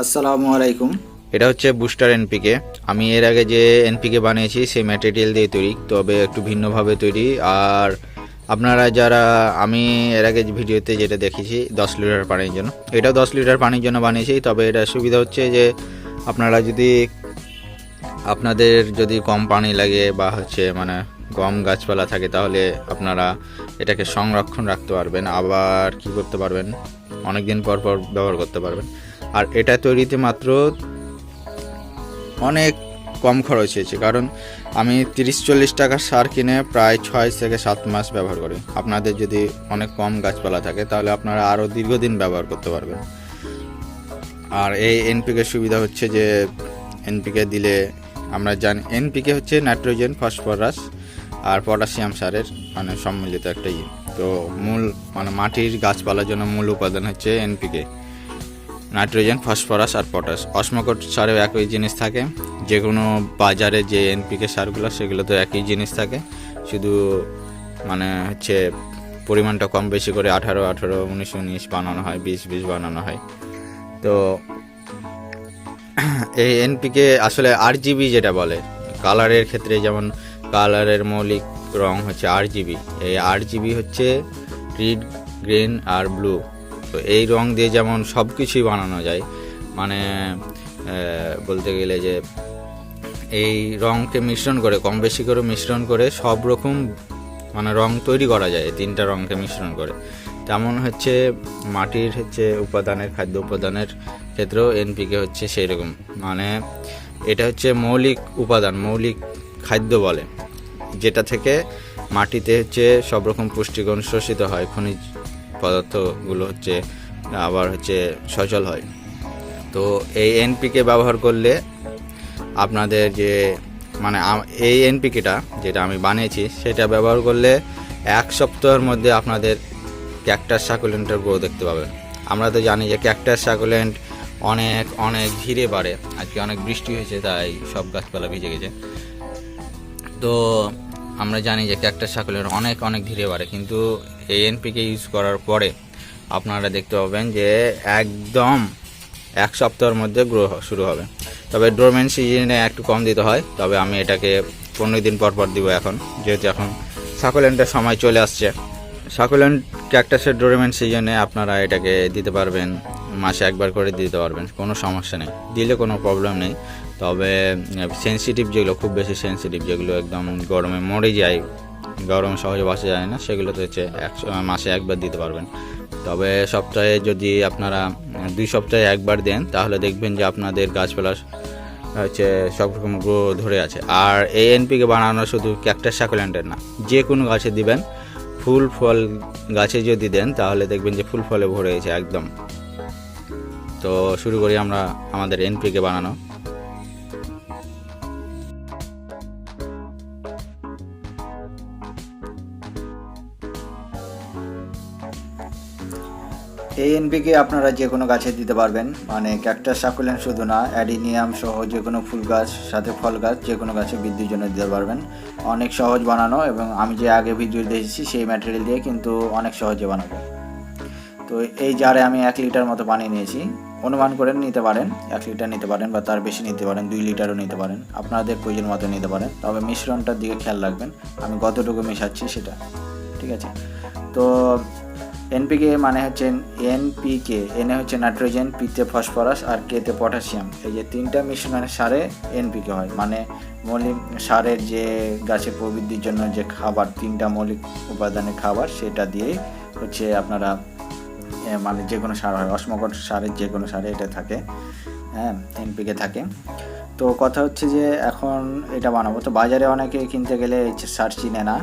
আসসালামু আলাইকুম। এটা হচ্ছে বুস্টার এনপিকে। আমি এর আগে যে এনপিকে বানিয়েছি সেই ম্যাটেরিয়াল দিয়ে তৈরি, তবে একটু ভিন্নভাবে তৈরি। আর আপনারা যারা, আমি এর আগে ভিডিওতে যেটা দেখেছি 10 লিটার পানির জন্য, এটাও 10 লিটার পানির জন্য বানিয়েছি। তবে এটা সুবিধা হচ্ছে যে আপনাদের যদি কম পানি লাগে বা মানে কম গাছপালা থাকে, তাহলে আপনারা এটাকে সংরক্ষণ রাখতে পারবেন, আবার কি করতে পারবেন, অনেক দিন পর পর ব্যবহার করতে পারবেন। আর এটা তৈরিতে মাত্র অনেক কম খরচ হয়েছে, কারণ আমি 30-40 টাকার সার কিনে প্রায় 6 থেকে 7 মাস ব্যবহার করি। আপনাদের যদি অনেক কম গাছপালা থাকে তাহলে আপনারা আরও দীর্ঘদিন ব্যবহার করতে পারবেন। আর এই এনপিকে সুবিধা হচ্ছে যে এনপিকে দিলে, আমরা জানি এনপিকে হচ্ছে নাইট্রোজেন, ফসফরাস আর পটাশিয়াম সারের সম্মিলিত একটা তো মূল মাটির গাছপালার জন্য মূল উপাদান হচ্ছে এনপিকে, নাইট্রোজেন, ফসফরাস আর পটাশ। অস্মকট সারেও একই জিনিস থাকে, যে কোনো বাজারে যে এনপিকে সারগুলো সেগুলো তো একই জিনিস থাকে, শুধু হচ্ছে পরিমাণটা কম বেশি করে 18-18, 19-19 বানানো হয়, 20-20 বানানো হয়। তো এই এনপিকে আসলে আরজিবি যেটা বলে কালারের ক্ষেত্রে, যেমন কালারের মৌলিক রং হচ্ছে আরজিবি। এই আরজিবি হচ্ছে রেড, গ্রিন আর ব্লু। তো এই রং দিয়ে যেমন সব কিছুই বানানো যায়, বলতে গেলে যে এই রঙকে মিশ্রণ করে, কম বেশি করে মিশ্রণ করে সব রকম রং তৈরি করা যায়, 3টা রঙকে মিশ্রণ করে। তেমন হচ্ছে মাটির উপাদানের, খাদ্য উপাদানের ক্ষেত্রেও এনপিকে হচ্ছে সেই রকম। এটা হচ্ছে মৌলিক উপাদান, মৌলিক খাদ্য বলে, যেটা থেকে মাটিতে সব রকম পুষ্টিগুণ শোষিত হয়, খনিজ পদার্থগুলো আবার সচল হয়। তো এই এনপিকে ব্যবহার করলে আপনাদের যে এই এনপিকেটা যেটা আমি বানিয়েছি সেটা ব্যবহার করলে 1 সপ্তাহের মধ্যে আপনাদের ক্যাকটাস সাকুলেন্টের গ্রো দেখতে পাবেন। আমরা তো জানি যে ক্যাকটাস সাকুলেন্ট অনেক অনেক ধীরে বাড়ে। আজকে অনেক বৃষ্টি হয়েছে, তাই সব গাছপালা ভিজে গেছে। তো আমরা জানি যে ক্যাকটাস সাকুলেন্ট অনেক অনেক ধীরে বাড়ে, কিন্তু এই এনপিকে ইউজ করার পরে আপনারা দেখতে পাবেন যে একদম 1 সপ্তাহের মধ্যে গ্রো শুরু হবে। তবে ডোরমেন্ট সিজনে একটু কম দিতে হয়, তবে আমি এটাকে 15 দিন পর পর দিব এখন, যেহেতু এখন সাকুলেন্টের সময় চলে আসছে। সাকুলেন্ট ক্যাকটাসের ডোরমেন্ট সিজনে আপনারা এটাকে দিতে পারবেন, মাসে একবার করে দিতে পারবেন, কোনো সমস্যা নেই, দিলে কোনো প্রবলেম নেই। তবে সেন্সিটিভ যেগুলো, খুব বেশি সেন্সিটিভ, যেগুলো একদম গরমে মরে যায়, গরমে সহজে বাঁচা যায় না, সেগুলো তো মাসে একবার দিতে পারবেন। তবে সপ্তাহে যদি আপনারা 2 সপ্তাহে একবার দেন, তাহলে দেখবেন যে আপনাদের গাছপালা সব রকম গ্রো ধরে আছে। আর এই এনপিকে বানানো শুধু ক্যাকটাস সাকুলেন্টের না, যে কোনো গাছে দিবেন, ফুল ফল গাছে যদি দেন তাহলে দেখবেন যে ফুল ফলে ভরে গেছে একদম। তো শুরু করি আমরা আমাদের এনপিকে বানানো। এই এনপিকে আপনারা যে কোনো গাছে দিতে পারবেন, ক্যাকটাস সাকুলেন্ট শুধু না, অ্যাডিনিয়াম সহ যে কোনো ফুল গাছ, সাথে ফল গাছ, যে কোনো গাছে বৃদ্ধির জন্য দিতে পারবেন। অনেক সহজ বানানো, এবং আমি যে আগে ভিডিও দেখেছি সেই ম্যাটেরিয়াল দিয়ে কিন্তু অনেক সহজে বানাবো। তো এই জারে আমি 1 লিটার মতো পানি নিয়েছি, অনুমান করে নিতে পারেন 1 লিটার নিতে পারেন, বা তার বেশি নিতে পারেন, 2 লিটারও নিতে পারেন, আপনাদের প্রয়োজন মতো নিতে পারেন। তবে মিশ্রণটার দিকে খেয়াল রাখবেন, আমি কতটুকু মেশাচ্ছি সেটা, ঠিক আছে? তো এনপিকে হচ্ছে এনপিকে, এনে হচ্ছে নাইট্রোজেন, পিতে ফসফরাস আর কেতে পটাশিয়াম। এই যে 3টা মিশ্রণের সারে এনপিকে হয়। মৌলিক সারের যে গাছের প্রবৃদ্ধির জন্য যে খাবার, 3টা মৌলিক উপাদানের খাবার, সেটা দিয়েই আপনারা যে কোনো সার হয়। অস্মকট সারের যে কোনো সারে এটা থাকে, হ্যাঁ, এনপিকে থাকে। তো কথা হচ্ছে যে এখন এটা বানাবো। তো বাজারে অনেকে কিনতে গেলে সার চিনে না,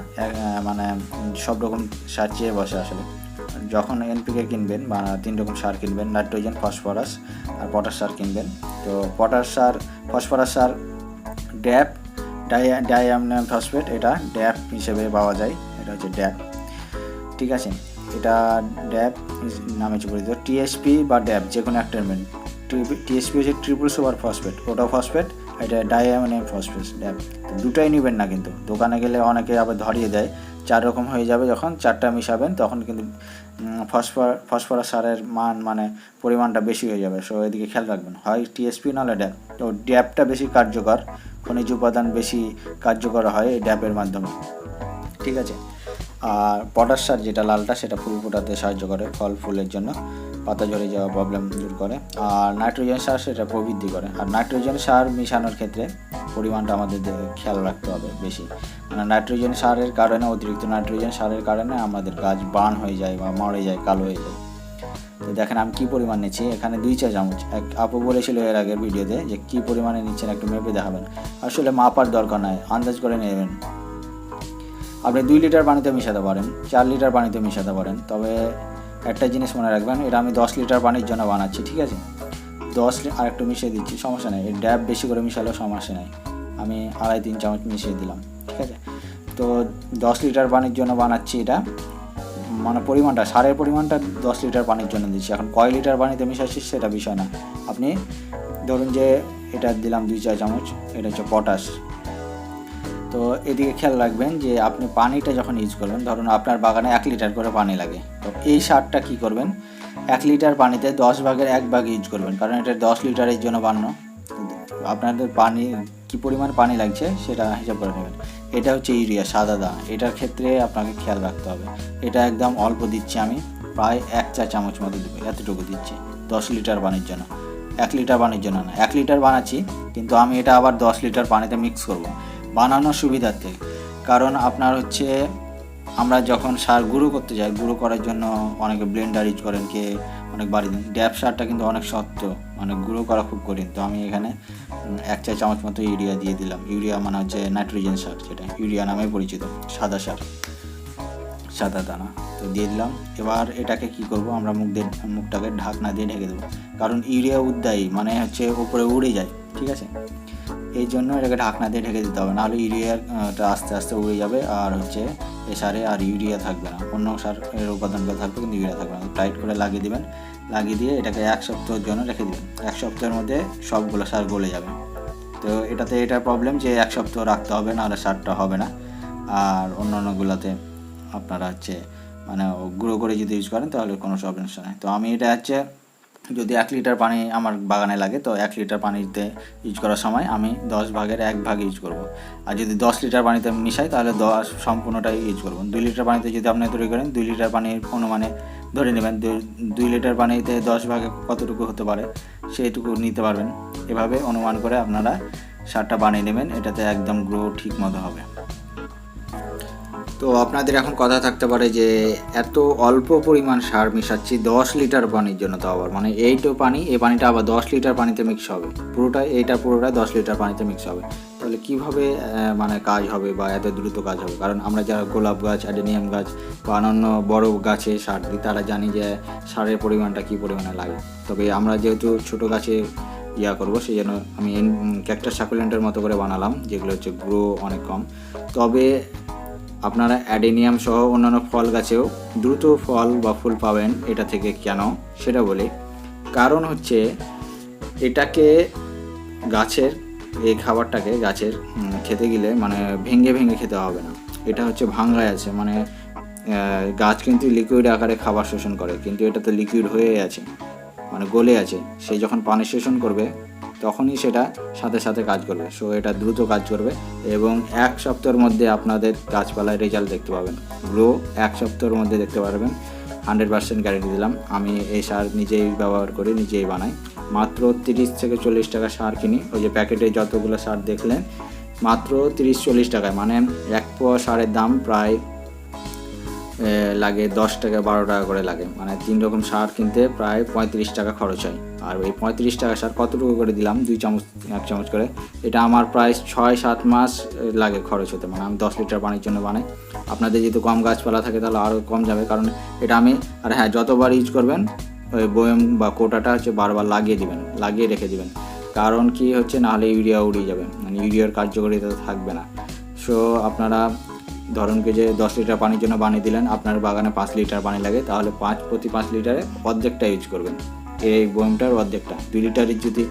সব রকম সার চেয়ে বসে। আসলে যখন এনপিকে কিনবেন বা 3 রকম সার কিনবেন, নাইট্রোজেন, ফসফরাস আর পটাশ সার কিনবেন, তো পটাশ সার, ফসফরাস সার ড্যাপ, ডাইঅ্যামোনিয়াম ফসফেট, এটা ড্যাপ হিসেবে পাওয়া যায়, এটা হচ্ছে ড্যাপ, ঠিক আছে? এটা ড্যাপ নামে পরিচিত। টিএসপি বা ড্যাপ যে কোনো একটা নেবেন। টিএসপি হচ্ছে ট্রিপল সুপার ফসফেট, ওটা ফসফেট, এটা ডাইঅ্যামোনিয়াম ফসফেট, ড্যাপ। তো দুটাই নেবেন না, কিন্তু দোকানে গেলে অনেকে আবার ধরিয়ে দেয় 4 রকম হয়ে যাবে। যখন 4টা মিশাবেন তখন কিন্তু ফসফরাস সারের মান মানে পরিমাণটা বেশি হয়ে যাবে। সো এদিকে খেয়াল রাখবেন, হয় টিএসপি নাহলে ড্যাপ। তো ড্যাপটা বেশি কার্যকর, খনিজ উপাদান বেশি কার্যকর হয় এই ড্যাপের মাধ্যমে, ঠিক আছে। আর পটাশ সার যেটা লালটা, সেটা ফুল ফোটাতে সাহায্য করে, ফল ফুলের জন্য, পাতা ঝরে যাওয়া প্রবলেম দূর করে। আর নাইট্রোজেন সার সেটা প্রবৃদ্ধি করে। আর নাইট্রোজেন সার মিশানোর ক্ষেত্রে পরিমাণটা আমাদের খেয়াল রাখতে হবে বেশি, মানে নাইট্রোজেন সারের কারণে, অতিরিক্ত নাইট্রোজেন সারের কারণে আমাদের গাছ বার্ন হয়ে যায় বা মরে যায়, কালো হয়ে যায়। তো দেখেন আমি কী পরিমাণ নিচ্ছি, এখানে 2 চা চামচ। এক আপু বলেছিল এর আগের ভিডিওতে যে কী পরিমাণে নিচ্ছেন একটু মেপে দেখাবেন। আসলে মাপার দরকার নাই, আন্দাজ করে নেবেন। আপনি 2 লিটার পানিতে মিশাতে পারেন, 4 লিটার পানিতে মিশাতে পারেন। তবে একটা জিনিস মনে রাখবেন, এটা আমি 10 লিটার পানির জন্য বানাচ্ছি, ঠিক আছে। 10 আর একটু মিশিয়ে দিচ্ছি, সমস্যা নেই। এর ড্যাব বেশি করে মিশালেও সমস্যা নেই, আমি 2.5-3 চামচ মিশিয়ে দিলাম, ঠিক আছে। তো 10 লিটার পানির জন্য বানাচ্ছি এটা, মানে পরিমাণটা, সারের পরিমাণটা 10 লিটার পানির জন্য দিচ্ছি। এখন কয় লিটার পানিতে মিশাচ্ছি সেটা বিষয় না। আপনি ধরুন যে এটা দিলাম 2 চা চামচ, এটা হচ্ছে পটাশ। তো এদিকে খেয়াল রাখবেন যে আপনি পানিটা যখন ইউজ করবেন, ধরুন আপনার বাগানে 1 লিটার করে পানি লাগে, তো এই সারটা কী করবেন, 1 লিটার পানিতে 10 ভাগের 1 ভাগ ইউজ করবেন, কারণ এটা 10 লিটারের জন্য বানানো। আপনাদের পানি কী পরিমাণ পানি লাগছে সেটা হিসাব করে নেবেন। এটা হচ্ছে ইউরিয়া, সাদা দানা। এটার ক্ষেত্রে আপনাকে খেয়াল রাখতে হবে, এটা একদম অল্প দিচ্ছি আমি, প্রায় 1 চা চামচ মতো দেবো, এতটুকু দিচ্ছি 10 লিটার পানির জন্য। 1 লিটার পানির জন্য না, 1 লিটার বানাচ্ছি কিন্তু আমি এটা আবার 10 লিটার পানিতে মিক্স করব বানানোর সুবিধার্থে। কারণ আপনার হচ্ছে আমরা যখন সার গুঁড়ো করতে যাই, গুঁড়ো করার জন্য অনেকে ব্লেন্ডার ইউজ করেন, কে অনেক বাড়ি দেন। ড্যাপ সারটা কিন্তু অনেক শক্ত, মানে গুঁড়ো করা খুব কঠিন। তো আমি এখানে 1 চা চামচ মতো ইউরিয়া দিয়ে দিলাম। ইউরিয়া মানে হচ্ছে নাইট্রোজেন সার, যেটা ইউরিয়া নামে পরিচিত, সাদা সার, সাদা দানা। তো দিয়ে দিলাম। এবার এটাকে কি করব, আমরা মুখটাকে ঢাকনা দিয়ে ঢেকে দেবো, কারণ ইউরিয়া উদ্দায়ী, মানে হচ্ছে উপরে উড়ে যায়, ঠিক আছে। এই জন্য এটাকে ঢাকনা দিয়ে ঢেকে দিতে হবে, নাহলে ইউরিয়াটা আস্তে আস্তে উড়ে যাবে, আর হচ্ছে এ সারে আর ইউরিয়া থাকবে না, অন্য সারের উপাদানগুলো থাকবে কিন্তু ইউরিয়া থাকবে না। টাইট করে লাগিয়ে দিবেন, লাগিয়ে দিয়ে এটাকে 1 সপ্তাহের জন্য রেখে দিবেন। 1 সপ্তাহের মধ্যে সবগুলো সার গলে যাবে। তো এটাতে এটা প্রবলেম যে 1 সপ্তাহ রাখতে হবে, নাহলে সারটা হবে না। আর অন্যান্যগুলোতে আপনারা হচ্ছে মানে গুঁড়ো করে যদি ইউজ করেন তাহলে কোনো সমস্যা নেই। তো আমি এটা হচ্ছে যদি 1 লিটার পানি আমার বাগানে লাগে, তো 1 লিটার পানিতে ইউজ করার সময় আমি 10 ভাগের 1 ভাগ ইউজ করব। আর যদি 10 লিটার পানিতে মিশাই তাহলে 10 সম্পূর্ণটাই ইউজ করব। 2 লিটার পানিতে যদি আপনি তৈরি করেন, 2 লিটার পানির অনুমানে ধরে নেবেন 2 লিটার পানিতে 10 ভাগে কতটুকু হতে পারে সেইটুকু নিতে পারবেন। এভাবে অনুমান করে আপনারা সারটা বানিয়ে নেবেন, এটাতে একদম গ্রো ঠিক মতো হবে। তো আপনাদের এখন কথা থাকতে পারে যে এত অল্প পরিমাণ সার মিশাচ্ছি 10 লিটার পানির জন্য, তো আবার মানে এইটো পানি, এই পানিটা আবার 10 লিটার পানিতে মিক্স হবে, পুরোটাই 10 লিটার পানিতে মিক্স হবে। তাহলে কিভাবে মানে কাজ হবে বা এত দ্রুত কাজ হবে? কারণ আমরা যারা গোলাপ গাছ, অ্যাডেনিয়াম গাছ বা অন্যান্য বড় গাছে সার দিই, তারা জানি যে সারের পরিমাণটা কী পরিমাণে লাগে। তবে আমরা যেহেতু ছোট গাছে করবো, সেই জন্য আমি ক্যাকটাস সাকুলেন্টের মতো করে বানালাম, যেগুলো হচ্ছে গ্রো অনেক কম। তবে আপনারা অ্যাডেনিয়াম সহ অন্যান্য ফল গাছেও দ্রুত ফল বা ফুল পাবেন এটা থেকে। কেন সেটা বলি, কারণ হচ্ছে এটাকে গাছের, এই খাবারটাকে গাছের খেতে গেলে মানে ভেঙে ভেঙে খেতে হবে না। এটা হচ্ছে ভাঙায় আছে, মানে গাছ কিন্তু লিকুইড আকারে খাবার শোষণ করে, কিন্তু এটা তো লিকুইড হয়ে আছে, মানে গলে আছে। সে যখন পানি শোষণ করবে তখনই সেটা সাথে সাথে কাজ করবে। সো এটা দ্রুত কাজ করবে এবং 1 সপ্তাহের মধ্যে আপনাদের গাছপালায় রেজাল্ট দেখতে পাবেন। গ্রো 1 সপ্তাহের মধ্যে দেখতে পারবেন, 100% গ্যারেন্টি দিলাম। আমি এই সার নিজেই ব্যবহার করি, নিজেই বানাই। মাত্র 30 থেকে 40 টাকা সার কিনি। ওই যে প্যাকেটে যতগুলো সার দেখলেন মাত্র 30-40 টাকায়, মানে 1 পোয়া সারের দাম প্রায় লাগে 10 টাকা 12 টাকা করে লাগে, মানে 3 রকম সার কিনতে প্রায় 35 টাকা খরচ হয়। আর ওই 35 টাকা সার কতটুকু করে দিলাম, 2 চামচ 1 চামচ করে, এটা আমার প্রায় 6-7 মাস লাগে খরচ হতে। মানে আমি 10 লিটার পানির জন্য বানাই। আপনাদের যদি কম গাছপালা থাকে তাহলে আরও কম যাবে, কারণ এটা আমি, আর হ্যাঁ, যতবার ইউজ করবেন ওই বয়ম বা কোটাটা হচ্ছে বারবার লাগিয়ে দিবেন, লাগিয়ে রেখে দিবেন। কারণ কি হচ্ছে, নাহলে ইউরিয়া উড়িয়ে যাবে, মানে ইউরিয়ার কার্যকারিতা থাকবে না। সো আপনারা ধরুন কি যে 10 লিটার পানির জন্য বানিয়ে দিলেন, আপনার বাগানে 5 লিটার পানি লাগে, তাহলে প্রতি 5 লিটারে অর্ধেকটা ইউজ করবেন, এই বয়মটার অর্ধেকটা। 2 লিটারের যদি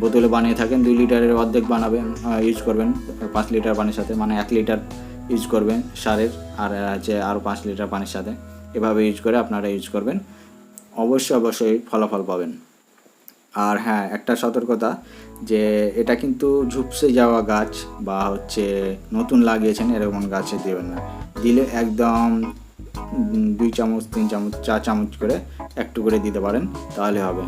বোতলে বানিয়ে থাকেন, 2 লিটারের অর্ধেক বানাবেন, ইউজ করবেন 5 লিটার পানির সাথে, মানে 1 লিটার ইউজ করবেন সারের, আর হচ্ছে আরও 5 লিটার পানির সাথে। এভাবে ইউজ করে আপনারা ইউজ করবেন, অবশ্যই ফলাফল পাবেন। আর হ্যাঁ, একটা সতর্কতা, যে এটা কিন্তু ঝুপসে যাওয়া গাছ বা হচ্ছে নতুন লাগিয়েছেন এরকম গাছে দেবেন না। দিলে একদম 2 চামচ 3 চামচ 4 চামচ করে একটু করে দিতে পারেন, তাহলে হবে।